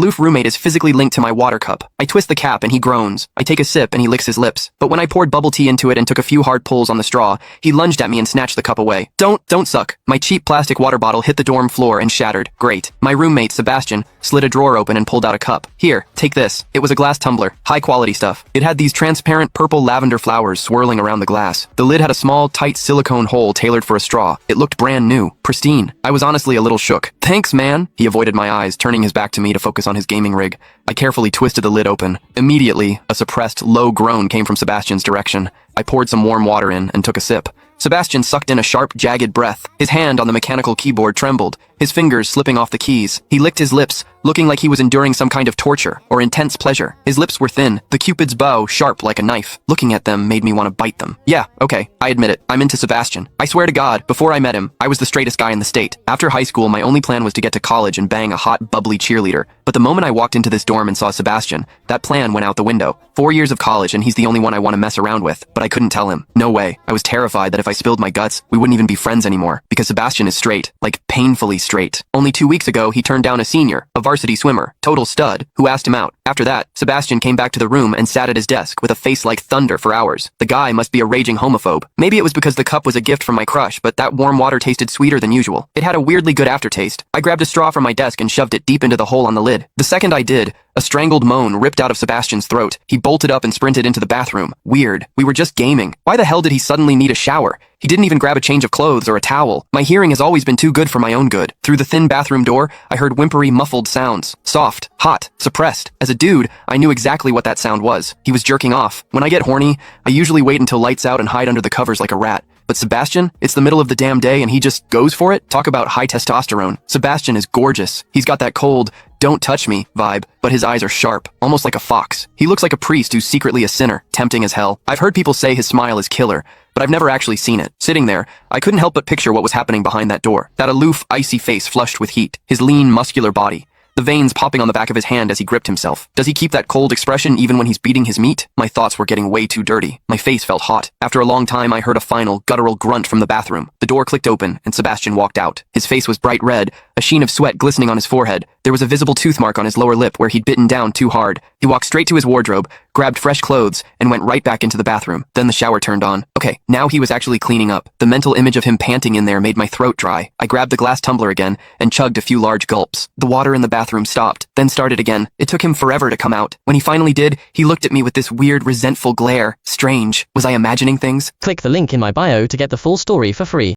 Loof roommate is physically linked to my water cup. I twist the cap and he groans. I take a sip and he licks his lips. But when I poured bubble tea into it and took a few hard pulls on the straw, he lunged at me and snatched the cup away. Don't suck. My cheap plastic water bottle hit the dorm floor and shattered. Great. My roommate, Sebastian, slid a drawer open and pulled out a cup. Here, take this. It was a glass tumbler. High quality stuff. It had these transparent purple lavender flowers swirling around the glass. The lid had a small, tight silicone hole tailored for a straw. It looked brand new. Pristine. I was honestly a little shook. Thanks, man. He avoided my eyes, turning his back to me to focus on his gaming rig. I carefully twisted the lid open. Immediately, a suppressed, low groan came from Sebastian's direction. I poured some warm water in and took a sip. Sebastian sucked in a sharp, jagged breath. His hand on the mechanical keyboard trembled, his fingers slipping off the keys. He licked his lips, looking like he was enduring some kind of torture or intense pleasure. His lips were thin, the Cupid's bow sharp like a knife. Looking at them made me want to bite them. Yeah, okay, I admit it. I'm into Sebastian. I swear to God, before I met him, I was the straightest guy in the state. After high school, my only plan was to get to college and bang a hot, bubbly cheerleader. But the moment I walked into this dorm and saw Sebastian, that plan went out the window. 4 years of college and he's the only one I want to mess around with, but I couldn't tell him. No way. I was terrified that if I spilled my guts, we wouldn't even be friends anymore, because Sebastian is straight, like painfully straight. Only 2 weeks ago, he turned down a senior, a varsity swimmer, total stud, who asked him out. After that, Sebastian came back to the room and sat at his desk with a face like thunder for hours. The guy must be a raging homophobe. Maybe it was because the cup was a gift from my crush, but that warm water tasted sweeter than usual. It had a weirdly good aftertaste. I grabbed a straw from my desk and shoved it deep into the hole on the lid. The second I did, a strangled moan ripped out of Sebastian's throat. He bolted up and sprinted into the bathroom. Weird. We were just gaming. Why the hell did he suddenly need a shower? He didn't even grab a change of clothes or a towel. My hearing has always been too good for my own good. Through the thin bathroom door, I heard whimpery, muffled sounds. Soft, hot, suppressed. As a dude, I knew exactly what that sound was. He was jerking off. When I get horny, I usually wait until lights out and hide under the covers like a rat. But Sebastian, it's the middle of the damn day and he just goes for it? Talk about high testosterone. Sebastian is gorgeous. He's got that cold, don't touch me vibe, but his eyes are sharp, almost like a fox. He looks like a priest who's secretly a sinner, tempting as hell. I've heard people say his smile is killer, but I've never actually seen it. Sitting there, I couldn't help but picture what was happening behind that door. That aloof, icy face flushed with heat, his lean, muscular body. The veins popping on the back of his hand as he gripped himself. Does he keep that cold expression even when he's beating his meat? My thoughts were getting way too dirty. My face felt hot. After a long time, I heard a final, guttural grunt from the bathroom. The door clicked open, and Sebastian walked out. His face was bright red, a sheen of sweat glistening on his forehead. There was a visible tooth mark on his lower lip where he'd bitten down too hard. He walked straight to his wardrobe, grabbed fresh clothes, and went right back into the bathroom. Then the shower turned on. Okay, now he was actually cleaning up. The mental image of him panting in there made my throat dry. I grabbed the glass tumbler again and chugged a few large gulps. The water in the bathroom stopped, then started again. It took him forever to come out. When he finally did, he looked at me with this weird, resentful glare. Strange. Was I imagining things? Click the link in my bio to get the full story for free.